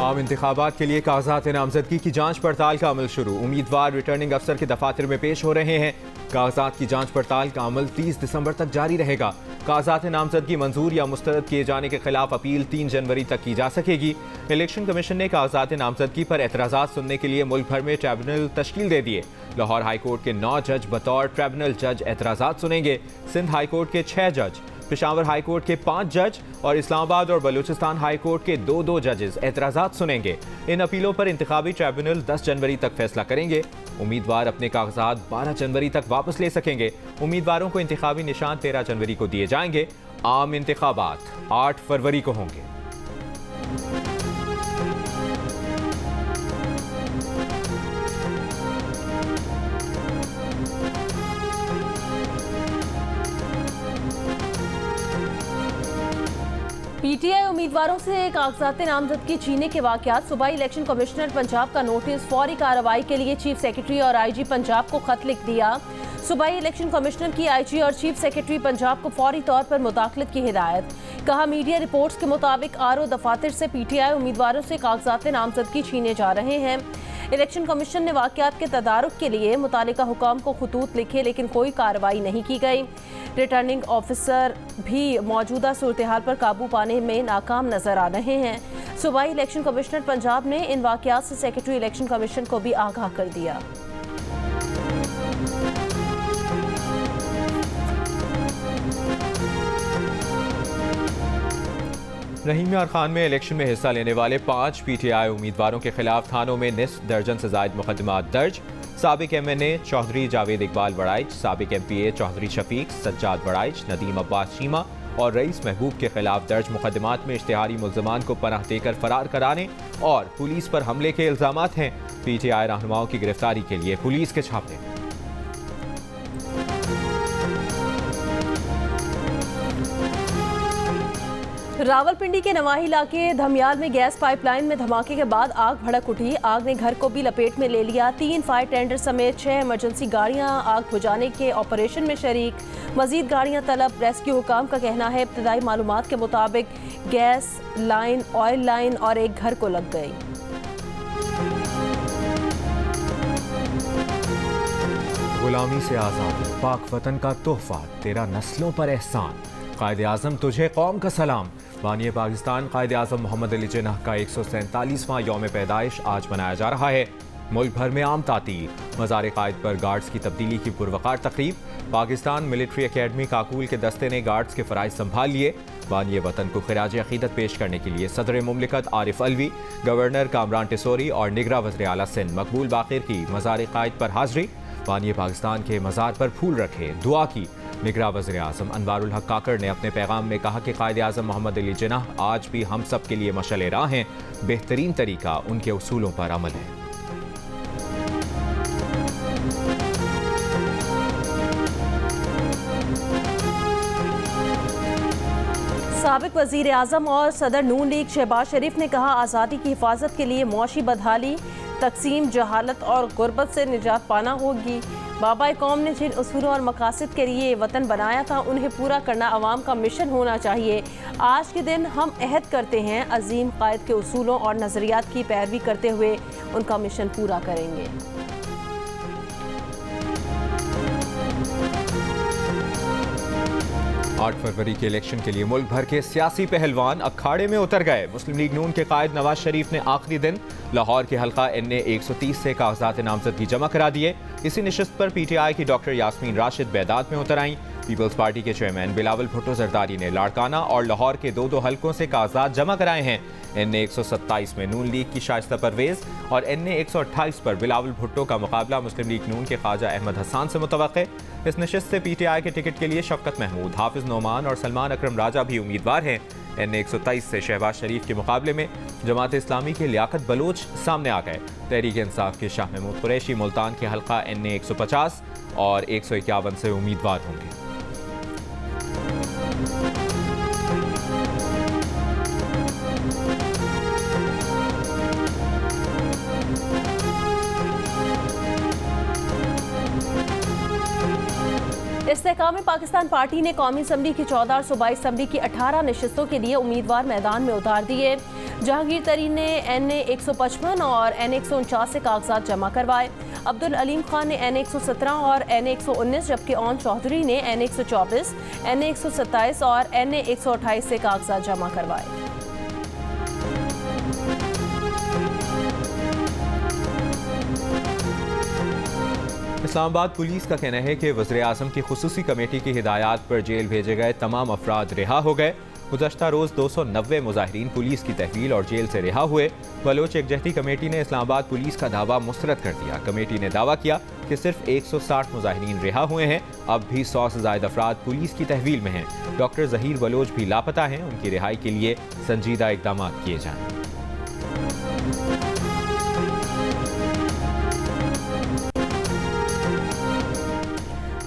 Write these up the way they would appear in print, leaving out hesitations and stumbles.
आम इंतखाबात के लिए कागजात नामजदगी की जांच पड़ताल का अमल शुरू। उम्मीदवार रिटर्निंग अफसर के दफातर में पेश हो रहे हैं। कागजात की जांच पड़ताल का अमल 30 दिसंबर तक जारी रहेगा। कागजात नामजदगी मंजूर या मुस्तरद किए जाने के खिलाफ अपील 3 जनवरी तक की जा सकेगी। इलेक्शन कमीशन ने कागजात नामजदगी पर एतराज़ात सुनने के लिए मुल्क भर में ट्रिब्यूनल तश्कील दे दिए। लाहौर हाईकोर्ट के 9 जज बतौर ट्रिब्यूनल जज एतराज़ात सुनेंगे। सिंध हाईकोर्ट के 6 जज, पेशावर हाईकोर्ट के 5 जज और इस्लामाबाद और बलूचिस्तान हाईकोर्ट के 2 जजेस एतराज़ात सुनेंगे। इन अपीलों पर इंतखाबी ट्रिब्यूनल 10 जनवरी तक फैसला करेंगे। उम्मीदवार अपने कागजात 12 जनवरी तक वापस ले सकेंगे। उम्मीदवारों को इंतखाबी निशान 13 जनवरी को दिए जाएंगे। आम इंतखाबात 8 फरवरी को होंगे। पीटीआई उम्मीदवारों से कागजात नामजदगी छीनने के वाकयात। सूबाई इलेक्शन कमिश्नर पंजाब का नोटिस, फौरी कार्रवाई के लिए चीफ सेक्रेटरी और आईजी पंजाब को खत लिख दिया। सूबाई इलेक्शन कमिश्नर की आईजी और चीफ सेक्रेटरी पंजाब को फौरी तौर पर मुदाखलत की हिदायत। कहा, मीडिया रिपोर्ट्स के मुताबिक आरओ दफातर से पीटीआई उम्मीदवारों से कागजात नामजदगी छीने जा रहे हैं। इलेक्शन कमीशन ने वाकयात के तदारुक के लिए मुतालिका हुकाम को खतूत लिखे, लेकिन कोई कार्रवाई नहीं की गई। रिटर्निंग ऑफिसर भी मौजूदा सूरत हाल पर काबू पाने में नाकाम नजर आ रहे हैं। सूबाई इलेक्शन कमिश्नर पंजाब ने इन वाकयात से सेक्रेटरी इलेक्शन कमीशन को भी आगाह कर दिया। रहीम यार खान में इलेक्शन में हिस्सा लेने वाले 5 पीटीआई उम्मीदवारों के खिलाफ थानों में निस्फ दर्जन से जायद मुकदमात दर्ज। साबिक एमएनए चौधरी जावेद इकबाल वड़ाइच, साबिक एमपीए चौधरी शफीक सज्जाद वड़ाइच, नदीम अब्बास चीमा और रईस महबूब के खिलाफ दर्ज मुकदमात में इश्तिहारी मुल्ज़मान को पनाह देकर फरार कराने और पुलिस पर हमले के इल्जामात हैं। पीटीआई रहनुमाओं की गिरफ्तारी के लिए पुलिस के छापे। रावलपिंडी के नवाही इलाके धमियाल में गैस पाइपलाइन में धमाके के बाद आग भड़क उठी। आग ने घर को भी लपेट में ले लिया। 3 फायर टेंडर समेत 6 इमरजेंसी गाड़ियां आग बुझाने के ऑपरेशन में शरीक। मजीद गाड़ियां तलब। रेस्क्यू हुकाम का कहना है, इब्तदाई मालूमात के मुताबिक गैस लाइन, ऑयल लाइन और एक घर को लग गई। गुलामी से आज़ादी, पाक वतन का तोहफा, तेरा नस्लों पर एहसान, कायदे आज़म तुझे कौम का सलाम। बानी पाकिस्तान कायदे आज़म मोहम्मद अली जिन्नाह का 147वां यौम पैदाइश आज मनाया जा रहा है। मुल्क भर में आम तातील, मज़ार कायद पर गार्ड्स की तब्दीली की पुरवकार तकरीब। पाकिस्तान मिलिट्री अकेडमी काकूल के दस्ते ने गार्ड्स के फ़राइज़ संभाल लिए। बानी वतन को खिराज अक़ीदत पेश करने के लिए सदर मुमलिकत आरिफ अलवी, गवर्नर कामरान टिसोरी और निगरां वज़ीर आला सिंध मकबूल बाक़िर की मज़ार कायद पर हाज़री। बानी पाकिस्तान के मज़ार पर फूल रखे, दुआ की। निगरां वज़ीर आज़म अनवारुल हक काकड़ ने अपने पैगाम में कहा कि कायदे आज़म मोहम्मद अली जिन्नाह आज भी हम सब के लिए मशअल राह हैं। बेहतरीन तरीका उनके उसूलों पर अमल है। साबिक वज़ीर आज़म और सदर नून लीग शहबाज शरीफ ने कहा, आज़ादी की हिफाजत के लिए मुआशी बदहाली, तकसीम, जहालत और गुर्बत से निजात पाना होगी। बाबा कौम ने जिन उसूलों और मकासद के लिए वतन बनाया था, उन्हें पूरा करना अवाम का मिशन होना चाहिए। आज के दिन हम अहद करते हैं, अजीम कायद के उसूलों और नज़रियात की पैरवी करते हुए उनका मिशन पूरा करेंगे। 8 फरवरी के इलेक्शन के लिए मुल्क भर के सियासी पहलवान अखाड़े में उतर गए। मुस्लिम लीग नून के कायद नवाज शरीफ ने आखिरी दिन लाहौर के हल्का NA 130 से कागजात नामजदगी जमा करा दिए। इसी नशिस्त पर PTI की डॉक्टर यास्मीन राशिद बैदात में उतर आईं। पीपल्स पार्टी के चेयरमैन बिलावल भुट्टो जरदारी ने लाड़काना और लाहौर के 2 हलकों से कागजात जमा कराए हैं। NA 127 में नून लीग की शाइस्ता परवेज और NA 128 पर बिलावल भुट्टो का मुकाबला मुस्लिम लीग नून के ख्वाजा अहमद हसान से मुतवक्के। इस नशिस्त से PTI के टिकट के लिए शफकत महमूद, हाफिज नोमान और सलमान अकरम राजा भी उम्मीदवार हैं। NA 123 से शहबाज शरीफ के मुकाबले में जमात इस्लामी के लियाकत बलोच सामने आ गए। तहरीक इंसाफ के शाह महमूद कुरैशी मुल्तान के हल्का NA 150 और 151 से उम्मीदवार होंगे। इस इस्तेहकाम पाकिस्तान पार्टी ने कौमी असम्बली की 14 और सूबाई असम्बली की 18 नशस्तों के लिए उम्मीदवार मैदान में उतार दिए। जहांगीर तरीन ने NA 155 और NA 149 से कागजात जमा करवाए। अब्दुल अलीम खान ने NA 117 और NA 119, जबकि ओन चौधरी ने NA 124, NA 127 और NA 128 से कागजात जमा करवाए। इस्लामाबाद पुलिस का कहना है कि वज़ीर-ए-आज़म की खुसूसी कमेटी की हिदायत पर जेल भेजे गए तमाम अफराद रिहा हो गए। गुज़श्ता रोज़ 290 मुजाहिरीन पुलिस की तहवील और जेल से रिहा हुए। बलोच एकजहती कमेटी ने इस्लामाबाद पुलिस का दावा मुस्तरद कर दिया। कमेटी ने दावा किया कि सिर्फ 160 मुजाहिरीन रिहा हुए हैं। अब भी 100 से ज़ायद अफराद पुलिस की तहवील में हैं। डॉक्टर ज़हीर बलोच भी लापता हैं। उनकी रिहाई के लिए संजीदा इक़दाम किए जाएँ।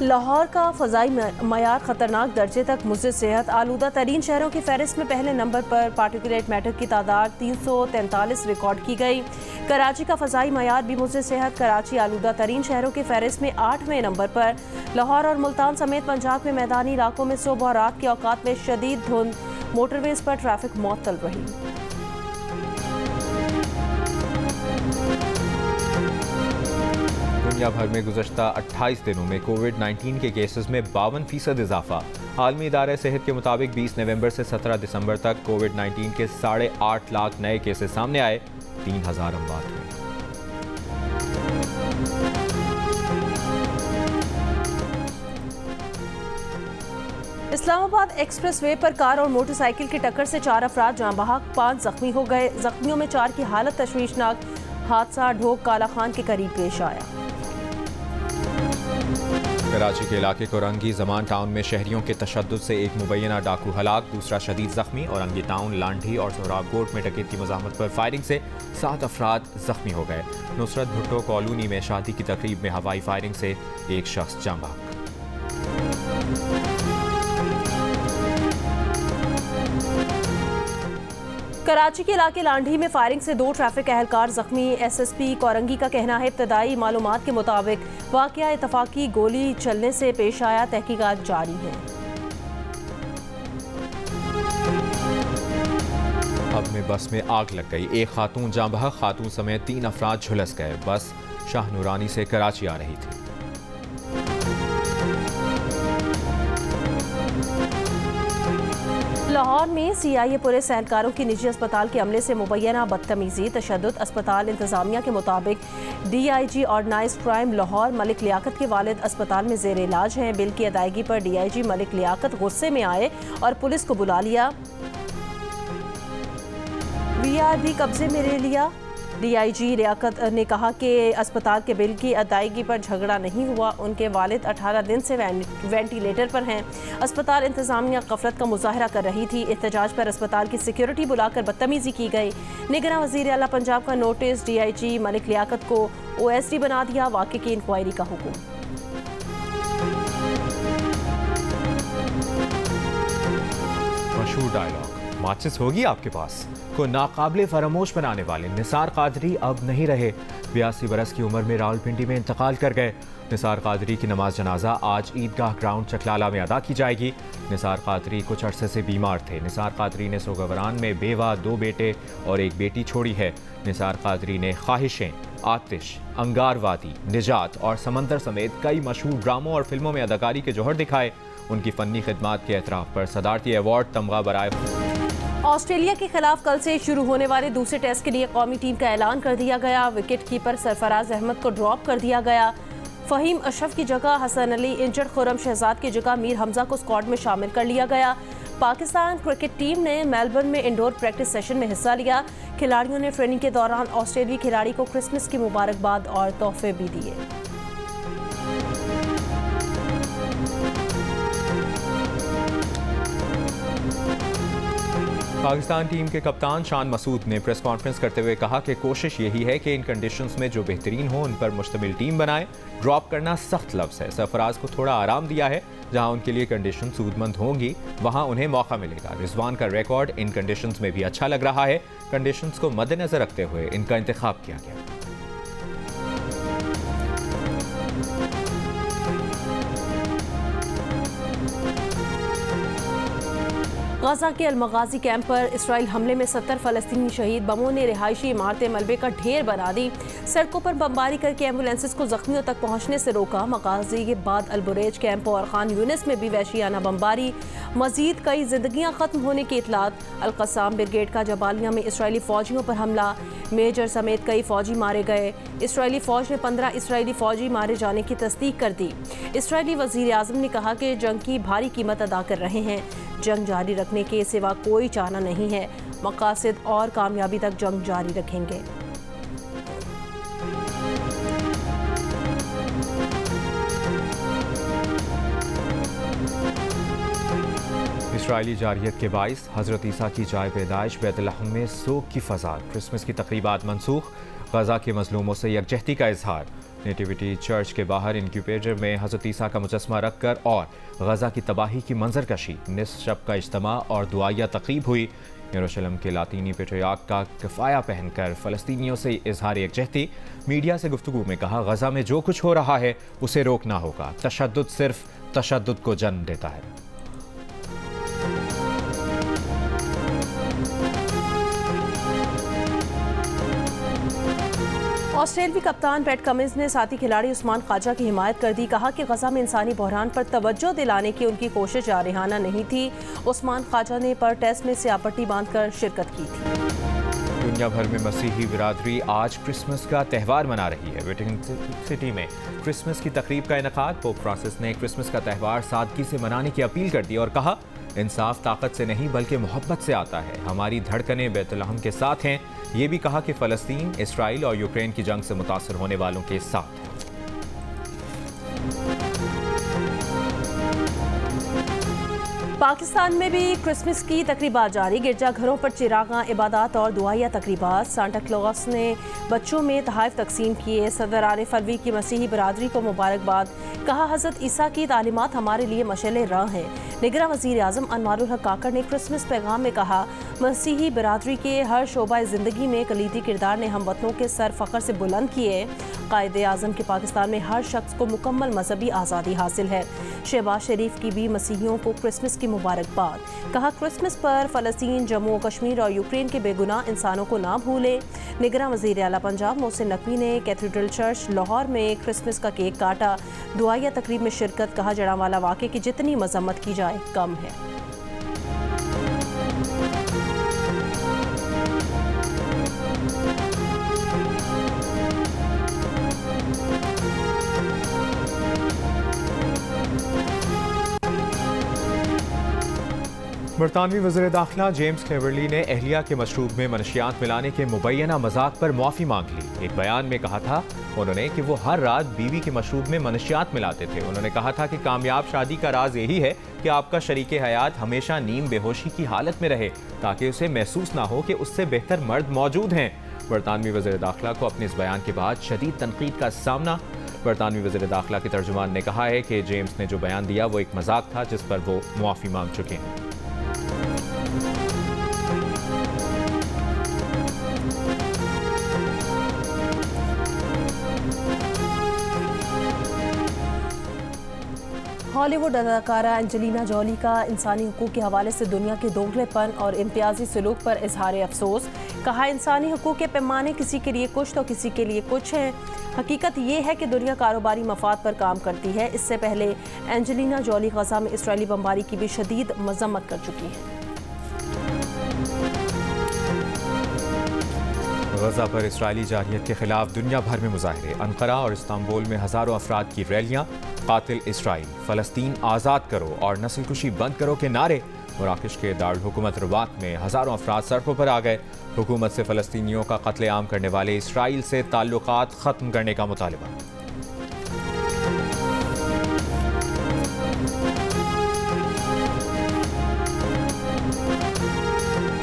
लाहौर का फ़ज़ाई मयार ख़तरनाक दर्जे तक मुज़र सेहत। आलूदा तरीन शहरों की फहरिस्त में पहले नंबर पर पार्टिकुलेट मैटर की तादाद 343 रिकॉर्ड की गई। कराची का फ़ज़ाई मयार भी मुज़र सेहत। कराची आलूदा तरीन शहरों की फहरिस्त में 8वें नंबर पर। लाहौर और मुल्तान समेत पंजाब में मैदानी इलाकों में सुबह और रात के औकात में शदीद धुंध, मोटरवेज़ पर ट्रैफिक मुअत्तल रही। दुनिया भर में गुज़श्ता 28 दिनों में कोविड-19 के केसेस में 52% इजाफा। आलमी इदारे सेहत के मुताबिक 20 नवंबर से 17 दिसंबर तक कोविड-19 के 8.5 लाख नए केसेस सामने आए। 3000 अमवात हुई। इस्लामाबाद एक्सप्रेस वे पर कार और मोटरसाइकिल की टक्कर से 4 अफराद जाँ बहक, 5 जख्मी हो गए। जख्मियों में 4 की हालत तशवीशनाक। हादसा ढोक काला खान के करीब पेश आया। कराची के इलाके कोरंगी जमान टाउन में शहरियों के तशद्दुद से एक मुबैना डाकू हलाक, दूसरा शदीद जख्मी। औरंगी टाउन, लांढी और सोहराबकोट में डकैत की मज़ाहमत पर फायरिंग से 7 अफराद जख्मी हो गए। नुसरत भुट्टो कॉलोनी में शादी की तकरीब में हवाई फायरिंग से एक शख्स जाँ बहक। कराची के इलाके लांढी में फायरिंग से 2 ट्रैफिक एहलकार जख्मी। SSP कोरंगी का कहना है इब्तदाई मालूमात के मुताबिक वाक़या इत्तफाकी गोली चलने से पेश आया। तहकीकात जारी है। अब में बस में आग लग गई। एक खातून जाँ बहक, खातून समेत 3 अफराद झुलस गए। बस शाह नूरानी से कराची आ रही थी। लाहौर में CIA पुलिस एहलकारों की निजी अस्पताल के अमले से मुबैना बदतमीजी, तशद्दुद। अस्पताल इंतजामिया के मुताबिक DIG organised crime Lahore Malik Liaquat के वालिद अस्पताल में जेर इलाज हैं। बिल की अदायगी पर DIG मलिक लियाकत गुस्से में आए और पुलिस को बुला लिया। VR भी कब्जे में ले लिया। DIG लियाकत ने कहा कि अस्पताल के बिल की अदायगी पर झगड़ा नहीं हुआ। उनके वालिद 18 दिन से वेंटिलेटर पर हैं। अस्पताल इंतजामिया गफलत का मुजाहरा कर रही थी। एहतजाज पर अस्पताल की सिक्योरिटी बुलाकर बदतमीजी की गई। निगरान वज़ीर आला पंजाब का नोटिस। DIG मलिक लियाकत को OSD बना दिया। वाक़े की इंक्वायरी का हुक्म। मशहूर डायलॉग, माचिस होगी आपके पास, को नाकाबिले फरामोश बनाने वाले निसार कादरी अब नहीं रहे। 82 बरस की उम्र में रावलपिंडी में इंतकाल कर गए। निसार कादरी की नमाज जनाजा आज ईदगाह ग्राउंड चकलाला में अदा की जाएगी। निसार कादरी कुछ अरसे से बीमार थे। निसार कादरी ने सोगवरान में बेवा, 2 बेटे और 1 बेटी छोड़ी है। निसार कादरी ने ख्वाहिशें, आतिश, अंगारवादी, निजात और समंदर समेत कई मशहूर ड्रामों और फिल्मों में अदाकारी के जौहर दिखाए। उनकी फ़न्नी खिदमात के एतराफ़ पर सदारती अवार्ड तमगा बराए। ऑस्ट्रेलिया के खिलाफ कल से शुरू होने वाले दूसरे टेस्ट के लिए कौमी टीम का ऐलान कर दिया गया। विकेट कीपर सरफराज अहमद को ड्रॉप कर दिया गया। फ़हीम अशरफ की जगह हसन अली, इंजर्ड खुर्रम शहजाद की जगह मीर हमजा को स्क्वाड में शामिल कर लिया गया। पाकिस्तान क्रिकेट टीम ने मेलबर्न में इंडोर प्रैक्टिस सेशन में हिस्सा लिया। खिलाड़ियों ने ट्रेनिंग के दौरान ऑस्ट्रेलियाई खिलाड़ी को क्रिसमस की मुबारकबाद और तोहफे भी दिए। पाकिस्तान टीम के कप्तान शान मसूद ने प्रेस कॉन्फ्रेंस करते हुए कहा कि कोशिश यही है कि इन कंडीशंस में जो बेहतरीन हो उन पर मुश्तमिल टीम बनाएं। ड्रॉप करना सख्त लफ्ज़ है। सरफराज को थोड़ा आराम दिया है। जहां उनके लिए कंडीशन सूदमंद होंगी वहां उन्हें मौका मिलेगा। रिजवान का रिकॉर्ड इन कंडीशंस में भी अच्छा लग रहा है। कंडीशंस को मद्देनजर रखते हुए इनका इंतखाब किया गया। गाजा के अलमगाजी कैंप पर इसराइल हमले में 70 फलस्तीनी शहीद। बमों ने रिहायशी इमारतें मलबे का ढेर बना दी। सड़कों पर बमबारी करके एम्बुलेंसेस को जख्मियों तक पहुंचने से रोका। मगाजी के बाद अलबुरेज कैंप और खान यूनिस में भी वहशियाना बमबारी। मजीद कई जिंदगियां खत्म होने की इतलात। अल-कस्साम ब्रिगेड का जबालिया में इसराइली फौजियों पर हमला। मेजर समेत कई फौजी मारे गए। इसराइली फौज ने 15 इसराइली फौजी मारे जाने की तस्दीक कर दी। इसराइली वजीर आजम ने कहा कि जंग की भारी कीमत अदा कर रहे हैं। जंग जारी रखने के सिवा कोई चारा नहीं है। मकासद और कामयाबी तक जंग जारी रखेंगे। इसराइली जारियत के बाइस हजरत ईसा की जाए पैदाइश बैतुल-लहम में सोग की फजा। क्रिसमस की तकरीबात मनसूख। गजा के मजलूमों से यकजहती का इजहार। नेटिविटी चर्च के बाहर इंक्यूबेटर में हजरत ईसा का मुजस्समा रखकर और गजा की तबाही की मंजरकशी। निस्फ शब का इज्तिमा और दुआया तकरीब हुई। यरूशलेम के लातीनी पेट्रियार्क का किफ़ाया पहनकर फ़लस्तीनियों से इजहार यकजहती। मीडिया से गुफ्तगू में कहा, गजा में जो कुछ हो रहा है उसे रोकना होगा। तशद्दुद सिर्फ तशद्दुद को जन्म देता है। ऑस्ट्रेलियावी कप्तान पैट कमिंस ने साथी खिलाड़ी उस्मान ख्वाजा की हिमायत कर दी। कहा कि गजा में इंसानी बहरान पर तवज्जो दिलाने की उनकी कोशिश जारहाना नहीं थी। उस्मान ख्वाजा ने पर टेस्ट में स्यापट्टी बांधकर शिरकत की थी। दुनिया भर में मसीही बिरादरी आज क्रिसमस का त्यौहार मना रही है। वेटिंगटन सिटी में क्रिसमस की तकरीब का इनेकाद। पोप फ्रांसिस ने क्रिसमस का त्यौहार सादगी से मनाने की अपील कर दी और कहा, इंसाफ ताकत से नहीं बल्कि मोहब्बत से आता है। हमारी धड़कनें बैतुल-लहम के साथ हैं। ये भी कहा कि फ़लस्तीन, इसराइल और यूक्रेन की जंग से मुतासर होने वालों के साथ है। पाकिस्तान में भी क्रिसमस की तकरीबात जारी। गिरजाघरों पर चिरागां, इबादत और दुआया तकरीबात। सांता क्लॉस ने बच्चों में तोहफ़े तकसीम किए। सदर आरिफ अलवी की मसीही बरादरी को मुबारकबाद। कहा, हज़रत ईसा की तालीमात हमारे लिए मशाल राह हैं। निगरां वज़ीर आज़म अनवारुल हक काकड़ ने क्रिसमस पैगाम में कहा, मसीही बरादरी के हर शोबा ज़िंदगी में कलीदी किरदार ने हमवतनों के सर फ़ख्र से बुलंद किए। कायदे आज़म के पाकिस्तान में हर शख्स को मुकम्मल मजहबी आज़ादी हासिल है। शहबाज शरीफ की भी मसीहियों को क्रिसमस की मुबारकबाद। कहा, क्रिसमस पर फ़लस्तीन, जम्मू कश्मीर और यूक्रेन के बेगुनाह इंसानों को ना भूले। निगरां वज़ीर आला पंजाब मोहसिन नकवी ने कैथेड्रल चर्च लाहौर में क्रिसमस का केक काटा। दुआया तकरीब में शिरकत। कहा, जड़ांवाला वाक़े की जितनी मजम्मत की जाए कम है। बरतानवी वज़ीर दाखिला जेम्स क्लेवरली ने एहलिया के मशरूब में मनशियात मिलाने के मुबैना मजाक पर माफ़ी मांग ली। एक बयान में कहा था उन्होंने कि वो हर रात बीवी के मशरूब में मनशियात मिलाते थे। उन्होंने कहा था कि कामयाब शादी का राज यही है कि आपका शरीके हयात हमेशा नीम बेहोशी की हालत में रहे, ताकि उसे महसूस ना हो कि उससे बेहतर मर्द मौजूद हैं। बरतानवी वज़ीर दाखिला को अपने इस बयान के बाद शदीद तनकीद का सामना। बरतानवी वज़ीर दाखिला के तर्जुमान ने कहा है कि जेम्स ने जो बयान दिया वो एक मजाक था जिस पर वो मुआफ़ी मांग चुके हैं। हॉलीवुड अदाकारा एंजेलिना जॉली का इंसानी हुकूक के हवाले से दुनिया के दोगलेपन और इम्तियाजी सलूक पर इजहार अफसोस। कहा, इंसानी हुकूक के पैमाने किसी के लिए कुछ तो किसी के लिए कुछ है। हकीकत ये है कि दुनिया कारोबारी मफाद पर काम करती है। इससे पहले एंजेलिना जॉली गजा में इसराइली बमबारी की भी शदीद मजम्मत कर चुकी है। गजा पर इसराइली जारियत के खिलाफ दुनिया भर में मुजाहरे। अनकरा और इस्तांबुल में हज़ारों अफराद की रैलियां। कातिल इसराइल, फ़लस्तीन आज़ाद करो और नस्लकुशी बंद करो के नारे। मराकश के दारुल हुकूमत रबात में हज़ारों अफराद सड़कों पर आ गए। हुकूमत से फ़लस्तीनियों का कत्लेआम करने वाले इसराइल से ताल्लुकात ख़त्म करने का मुतालबा।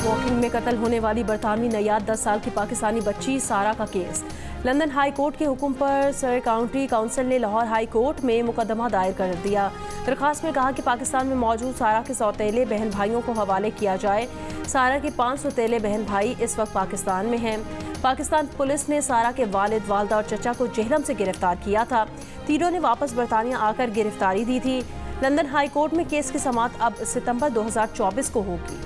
वॉकिंग में कत्ल होने वाली बरतानवी नैयाद 10 साल की पाकिस्तानी बच्ची सारा का केस। लंदन हाई कोर्ट के हुक्म पर सर काउंटी काउंसिल ने लाहौर हाई कोर्ट में मुकदमा दायर कर दिया। दरखास्त में कहा कि पाकिस्तान में मौजूद सारा के सौतेले बहन भाइयों को हवाले किया जाए। सारा के 5 सौतेले बहन भाई इस वक्त पाकिस्तान में हैं। पाकिस्तान पुलिस ने सारा के वालिद, वालदा और चचा को जेहलम से गिरफ्तार किया था। तीनों ने वापस बरतानिया आकर गिरफ्तारी दी थी। लंदन हाई कोर्ट में केस की समाअत अब सितंबर 2024 को होगी।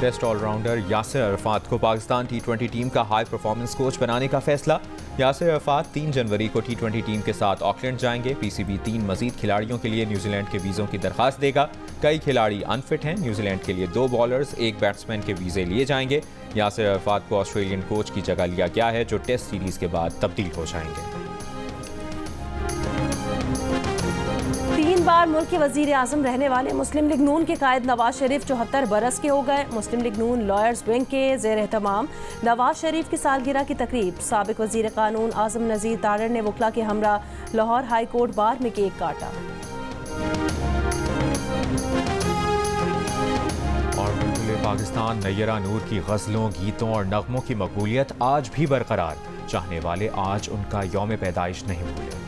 टेस्ट ऑलराउंडर यासिर अरफात को पाकिस्तान टी20 टीम का हाई परफॉर्मेंस कोच बनाने का फैसला। यासिर अरफात 3 जनवरी को टी20 टीम के साथ ऑकलैंड जाएंगे। पीसीबी 3 मजीद खिलाड़ियों के लिए न्यूजीलैंड के वीज़ों की दरख्वास्त देगा। कई खिलाड़ी अनफिट हैं। न्यूजीलैंड के लिए 2 बॉलर्स 1 बैट्समैन के वीज़े लिए जाएंगे। यासिर अरफात को ऑस्ट्रेलियन कोच की जगह लिया गया है, जो टेस्ट सीरीज़ के बाद तब्दील हो जाएंगे। 3 बार मुल्क के वजीर आजम रहने वाले मुस्लिम लीग नून के कायद नवाज शरीफ 74 बरस के हो गए। मुस्लिम लीग नून लॉयर्स विंग के ज़ेर एहतमाम नवाज शरीफ की सालगिरह की तकरीब। साबिक वजीर कानून आजम नज़ीर तारड़ ने वकला के हमरा लाहौर हाई कोर्ट बार में केक काटा। और बुलबुले पाकिस्तान नैयरा नूर की गज़लों, गीतों और नगमों की मकबूलियत आज भी बरकरार। चाहने वाले आज उनका यौम पैदाइश नहीं भूले।